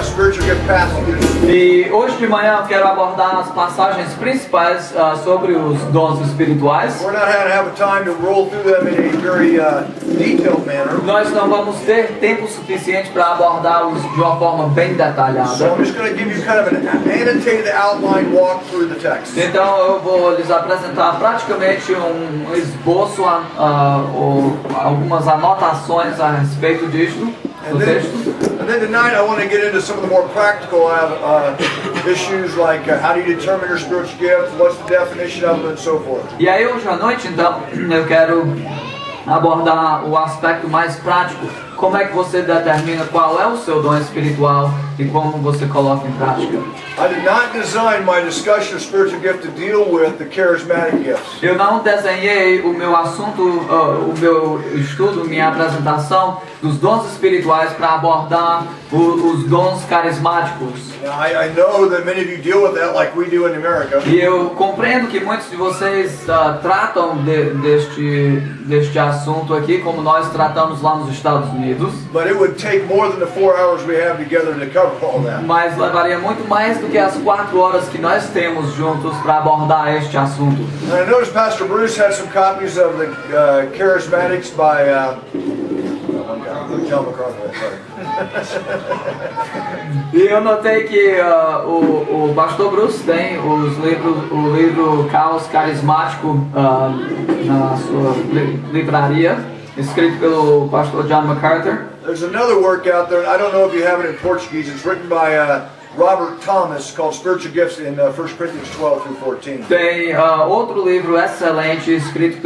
spiritual gift passages. E hoje de manhã eu quero abordar as passagens principais sobre os dons espirituais. We're not going to have a time to roll through them in a very detailed manner. Nós não vamos ter tempo suficiente para abordá-los de uma forma bem detalhada. So I'm just going to give you kind of an annotated outline walk through the text. Então eu vou lhes apresentar praticamente um esboço, ou algumas anotações a respeito disto, do texto. And then tonight I want to get into some of the more practical issues like how do you determine your spiritual gift, what's the definition of them, and so forth. E aí hoje à noite então eu quero abordar o aspecto mais prático. Como é que você determina qual é o seu dom espiritual e como você coloca em prática? I did not design my discussion of spiritual gift to deal with the charismatic gifts. Eu não desenhei o meu assunto, o meu estudo, minha apresentação dos dons espirituais para abordar os dons carismáticos. Now, I know that many of you deal with that like we do in America. E eu compreendo que muitos de vocês tratam deste assunto aqui como nós tratamos lá nos Estados Unidos. But it would take more than the 4 hours we have together to cover all that. Mas levaria muito mais do que as 4 horas que nós temos juntos para abordar este assunto. And I noticed Pastor Bruce had some copies of the Charismatics by John MacArthur. E eu notei que o pastor Bruce tem o livro Caos Carismático na sua livraria, escrito pelo pastor John MacArthur. There's another work out there, and I don't know if you have it in Portuguese. It's written by Robert Thomas called Spiritual Gifts in 1 Corinthians 12 through 14. Tem outro livro excelente escrito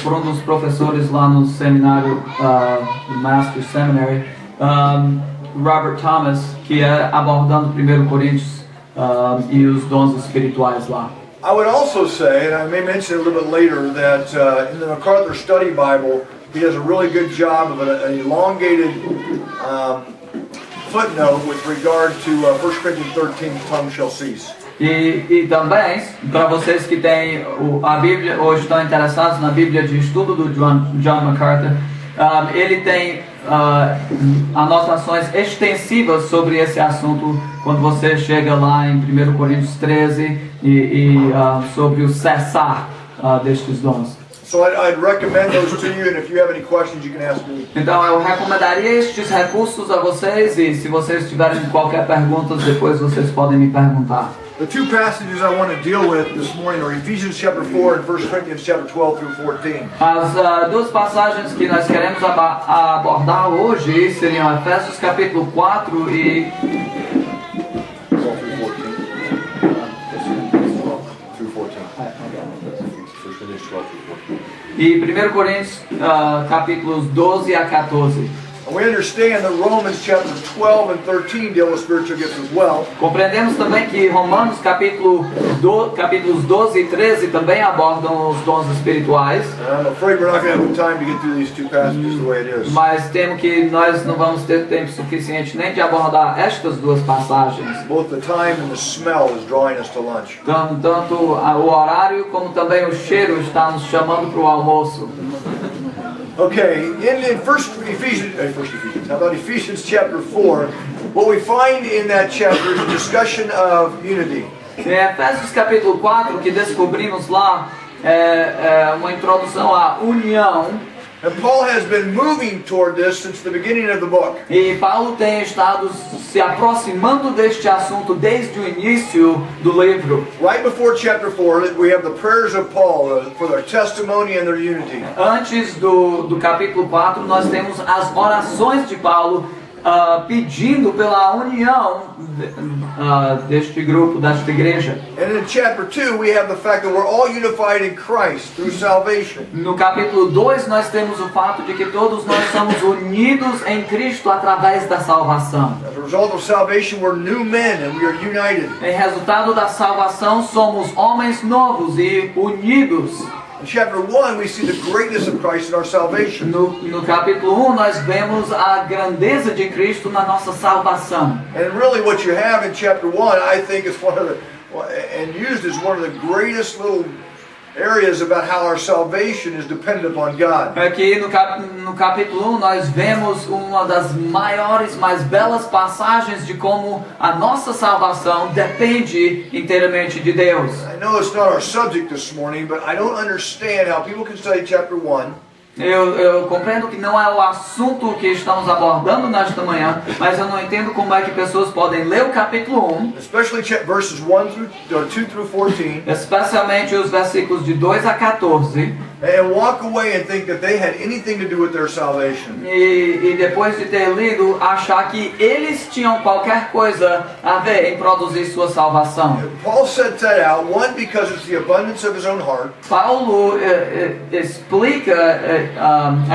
por um dos professores lá no seminário, Master Seminary, Robert Thomas, que é abordando 1 Coríntios e os dons espirituais lá. I would also say, and I may mention it a little bit later, that in the MacArthur Study Bible, he does a really good job of an elongated footnote with regard to 1 Corinthians 13, tongue shall cease. E também, para vocês que têm a Bíblia, ou estão interessados na Bíblia de estudo do John MacArthur, ele tem anotações extensivas sobre esse assunto quando você chega lá em 1 Coríntios 13 e sobre o cessar destes dons. So I'd recommend those to you, and if you have any questions, you can ask me. Então eu recomendaria estes recursos a vocês, e se vocês tiverem qualquer pergunta, depois vocês podem me perguntar. The two passages I want to deal with this morning are Ephesians chapter 4 and 1 Corinthians chapter 12 through 14. As duas passagens que nós queremos abordar hoje seriam Efésios capítulo 4 e 12 through 14. E 1 Coríntios capítulos 12 a 14. And we understand that Romans chapters 12 and 13 deal with spiritual gifts as well. Compreendemos também que Romanos capítulos 12 e 13 também abordam os dons espirituais. I'm afraid we're not going to have time to get through these two passages the way it is. Mas temo que nós não vamos ter tempo suficiente nem de abordar estas duas passagens. Both the time and the smell is drawing us to lunch. Tanto o horário como também o cheiro está nos chamando para o almoço. Okay, in how about Ephesians chapter 4, what we find in that chapter is a discussion of unity. Em Efésios capítulo 4, que descobrimos lá, é uma introdução à união. And Paul has been moving toward this since the beginning of the book. E Paulo tem estado se aproximando deste assunto desde o início do livro. Right before chapter 4, we have the prayers of Paul for their testimony and their unity. Antes do capítulo 4, nós temos as orações de Paulo pedindo pela união deste grupo, desta igreja. And in chapter 2, we have the fact that we're all unified in Christ through salvation. No capítulo 2, nós temos o fato de que todos nós somos unidos em Cristo através da salvação. As a result of salvation, we're new men and we are united. Em resultado da salvação, somos homens novos e unidos. In chapter 1, we see the greatness of Christ in our salvation. No capítulo 1, nós vemos a grandeza de Cristo na nossa salvação. And really what you have in chapter 1, I think is one of the, and used as one of the greatest little areas about how our salvation is dependent upon God. Aqui no capítulo 1 nós vemos uma das maiores, mais belas passagens de como a nossa salvação depende inteiramente de Deus. I know it's not our subject this morning, but I don't understand how people can study chapter 1 Eu compreendo que não é o assunto que estamos abordando nesta manhã, mas eu não entendo como é que pessoas podem ler o capítulo 1, especially verses 2 through 14, especialmente os versículos de 2 a 14, and walk away and think that they had anything to do with their salvation. e depois de ter lido, achar que eles tinham qualquer coisa a ver em produzir sua salvação. Paul set that out, one, because it's the abundance of his own heart, Paulo explica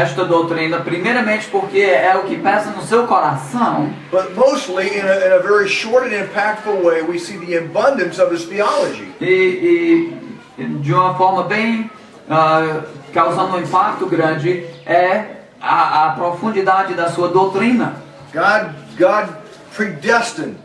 esta doutrina primeiramente porque é o que pesa no seu coração, but mostly in a very short and impactful way we see the abundance of his theology. e de uma forma bem causando um impacto grande é a profundidade da sua doutrina. God predestined.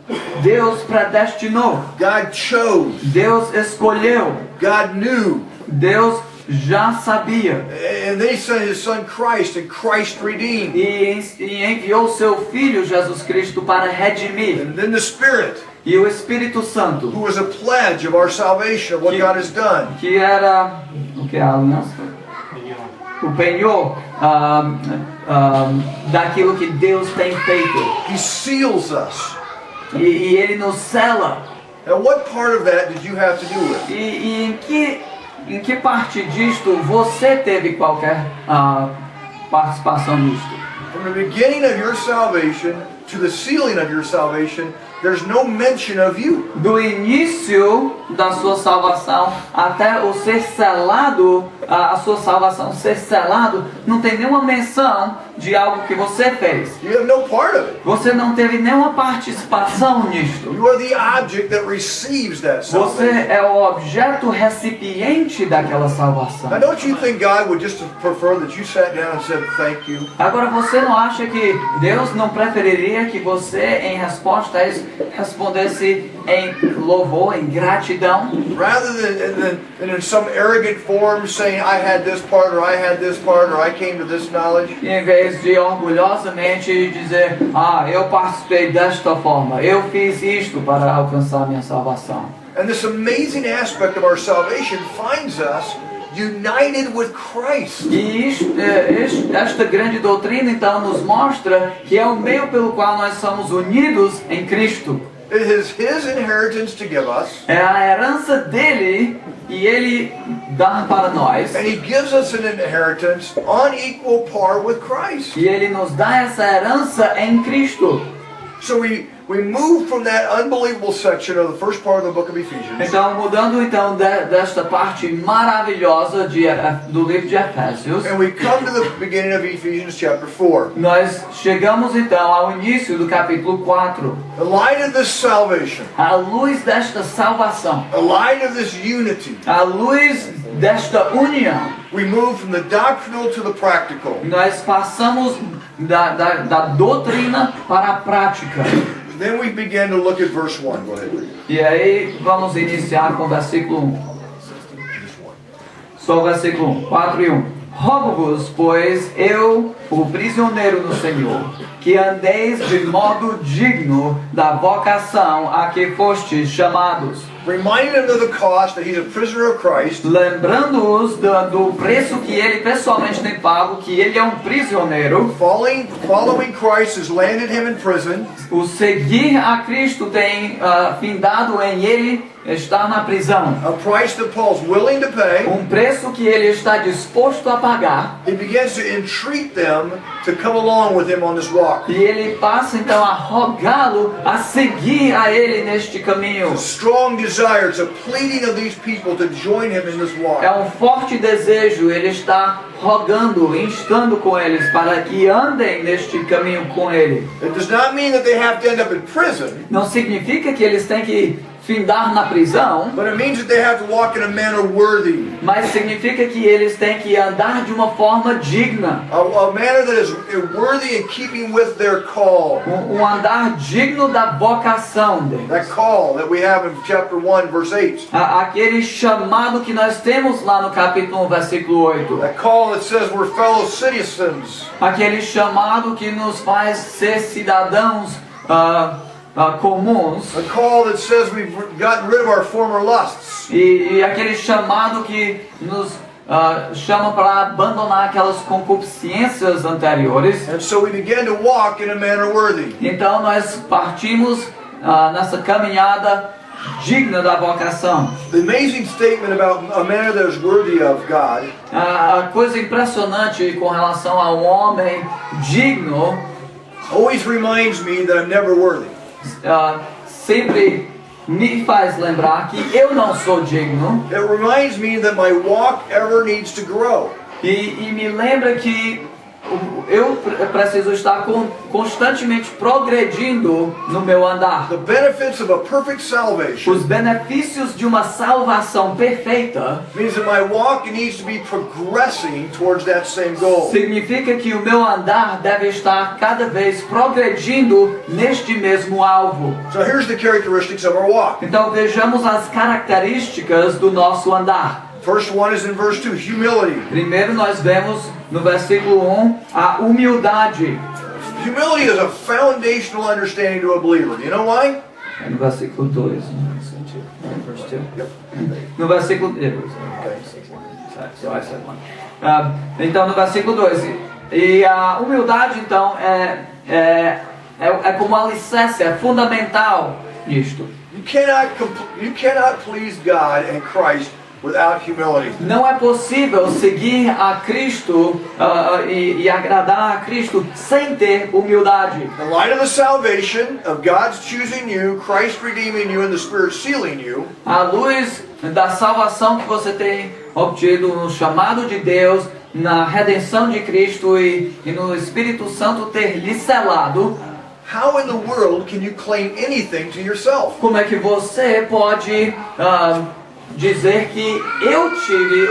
Deus predestinou, God chose. Deus escolheu, God knew. Deus já sabia And then he sent his son Christ, and Christ redeemed. e enviou seu Filho Jesus Cristo para redimir. And then the Spirit, E o Espírito Santo, who was a pledge of our salvation, of what God has done. que era o que é a aliança? O penhor daquilo que Deus tem feito. He seals us. E Ele nos sela. Now what part of that did you have to do with? E em que parte disto você teve qualquer participação nisto? From the beginning of your salvation to the sealing of your salvation, there's no mention of you. Do início da sua salvação até o ser selado, a sua salvação ser selado, não tem nenhuma menção de algo que você fez. You have no part of it. Você não teve nenhuma participação nisto. You are the object that receives that salvation. Você é o objeto recipiente daquela salvação. Now don't you think God would just prefer that you sat down and said thank you? Agora você não acha que Deus não preferiria que você, em resposta a isso, respondesse em louvor, em gratidão? Rather than in some arrogant form saying I had this part or I had this part or I came to this knowledge. Em vez de orgulhosamente dizer, eu participei desta forma, eu fiz isto para alcançar minha salvação. And this amazing aspect of our salvation finds us united with Christ. E esta grande doutrina então nos mostra que é o meio pelo qual nós somos unidos em Cristo. It is His inheritance to give us, É a herança dele e ele dá para nós. and He gives us an inheritance on equal par with Christ. E ele nos dá essa herança em Cristo. So we move from that unbelievable section of the first part of the book of Ephesians, Então, mudando então desta parte maravilhosa do livro de Efésios, and we come to the beginning of Ephesians chapter 4. nós chegamos então ao início do capítulo 4. The light of this salvation, À luz desta salvação, the light of this unity, à luz desta união, we move from the doctrinal to the practical. nós passamos da doutrina para a prática. Then we begin to look at verse 1. Go ahead. E aí vamos iniciar com o versículo 1. Só o versículo 1, 4 e 1. Rogo-vos, pois, eu, o prisioneiro no Senhor, que andeis de modo digno da vocação a que fostes chamados, Reminding them of the cost that he's a prisoner of Christ, lembrando-os do preço que ele pessoalmente tem pago, que ele é um prisioneiro. following Christ has landed him in prison, O seguir a Cristo tem findado em ele estar na prisão. a price that Paul's willing to pay. Um preço que ele está disposto a pagar. He begins to entreat them to come along with him on this walk. E ele passa então a rogá-lo a seguir a ele neste caminho. A strong desire, it's a pleading of these people to join him in this walk. É um forte desejo, ele está rogando, instando com eles para que andem neste caminho com ele. It does not mean that they have to end up in prison, Não significa que eles têm que findar na prisão, but it means that they have to walk in a manner worthy. mas significa que eles têm que andar de uma forma digna. A manner that is worthy in keeping with their call. Um andar digno da vocação deles. That call that we have in chapter 1, verse 8. Aquele chamado que nós temos lá no capítulo 1, versículo 8. That call that says we're fellow citizens. Aquele chamado que nos faz ser cidadãos comuns. A call that says we've gotten rid of our former lusts. E aquele chamado que nos chama para abandonar aquelas concupiscências anteriores. And so we begin to walk in a manner worthy. Então nós partimos nessa caminhada digna da vocação. The amazing statement about a manner that is worthy of God A coisa impressionante com relação ao homem digno always reminds me that I'm never worthy. sempre me faz lembrar que eu não sou digno. It reminds me that my walk ever needs to grow. E me lembra que eu preciso estar constantemente progredindo no meu andar. The benefits of a perfect salvation Os benefícios de uma salvação perfeita means that my walk needs to be progressing towards that same goal. significa que o meu andar deve estar cada vez progredindo neste mesmo alvo. So here's the characteristics of our walk. Então vejamos as características do nosso andar. First one is in verse 2, humility. Primeiro nós vemos no versículo 1 a humildade. Humility is a foundational understanding to a believer. You know why? É no versículo 2. No versículo 2. Então no versículo 2. E a humildade então é como alicerce, é fundamental nisto. You cannot please God and Christ without humility. Não é possível seguir a Cristo e agradar a Cristo sem ter humildade. In light of the salvation of God's choosing you, Christ redeeming you, and the Spirit sealing you, À luz da salvação que você tem obtido no chamado de Deus, na redenção de Cristo e no Espírito Santo ter lhe selado, how in the world can you claim anything to yourself? como é que você pode dizer que eu tive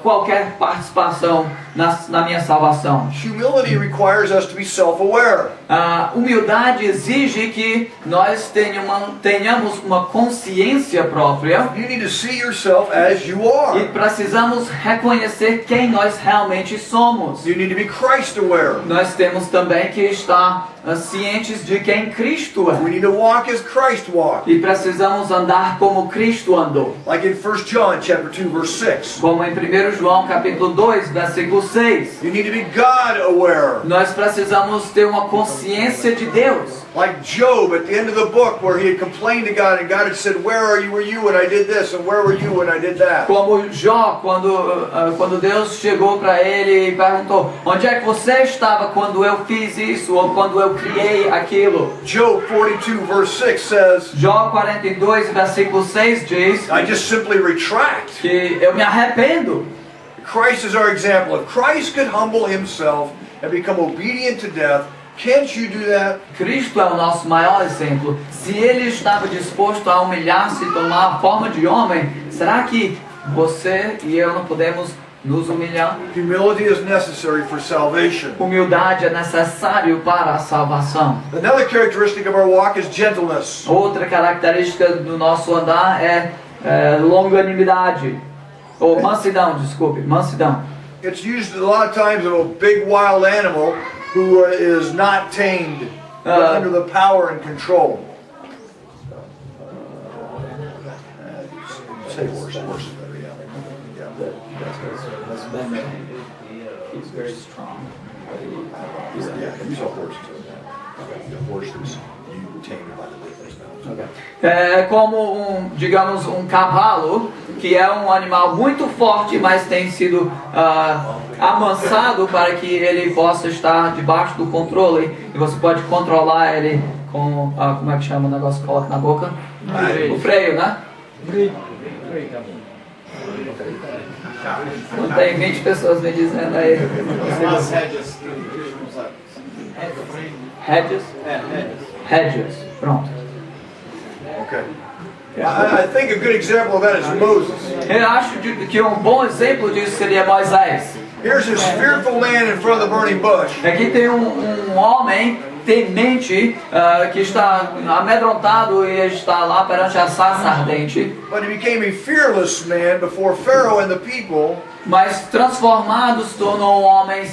qualquer participação na minha salvação? Humility requires us to be self-aware. A humildade exige que nós tenhamos uma consciência própria You need to see yourself as you are. e precisamos reconhecer quem nós realmente somos. You need to be Christ-aware. Nós temos também que estar cientes de quem Cristo We é. need to walk as Christ walked. E precisamos andar como Cristo andou. Like in 1 John chapter 2, verse 6. Como em 1 João capítulo 2, versículo 6. You need to be God-aware. Nós precisamos ter uma consciência de Deus. Like Job at the end of the book where he had complained to God and God had said, where were you when I did this and where were you when I did that? Como Jó, quando Deus chegou para ele e perguntou: onde é que você estava quando eu fiz isso ou quando eu criei aquilo? Job 42 verse 6 says, Jó 42, versículo 6 diz I just simply retract. que eu me arrependo. Christ is our example. If Christ could humble himself and become obedient to death, can't you do that? Cristo é o nosso maior exemplo. Se ele estava disposto a humilhar-se e tomar a forma de homem, será que você e eu não podemos nos humilhar? Humility is necessary for salvation. Humildade é necessário para a salvação. Another characteristic of our walk is gentleness. Outra característica do nosso andar é longanimidade. Ou mansidão, desculpe, mansidão. It's used a lot of times of a big wild animal who is not tamed, but under the power and control. Say horse is better, yeah. He's very strong. Yeah, use a horse too. The horse is you tamed by the difference now. É como digamos, um cavalo, que é um animal muito forte, mas tem sido amansado para que ele possa estar debaixo do controle. E você pode controlar ele com, como é que chama o negócio que coloca na boca? O freio, né? Não tem 20 pessoas me dizendo aí. Hedges? Hedges, pronto. Okay. I think a good example of that is Moses. Eu acho que um bom exemplo disso seria Moisés. Here's this fearful man in front of the burning bush. Aqui tem um homem temente que está amedrontado e está lá perante a sarça ardente. But he became a fearless man before Pharaoh and the people. Mas transformado se tornou um homem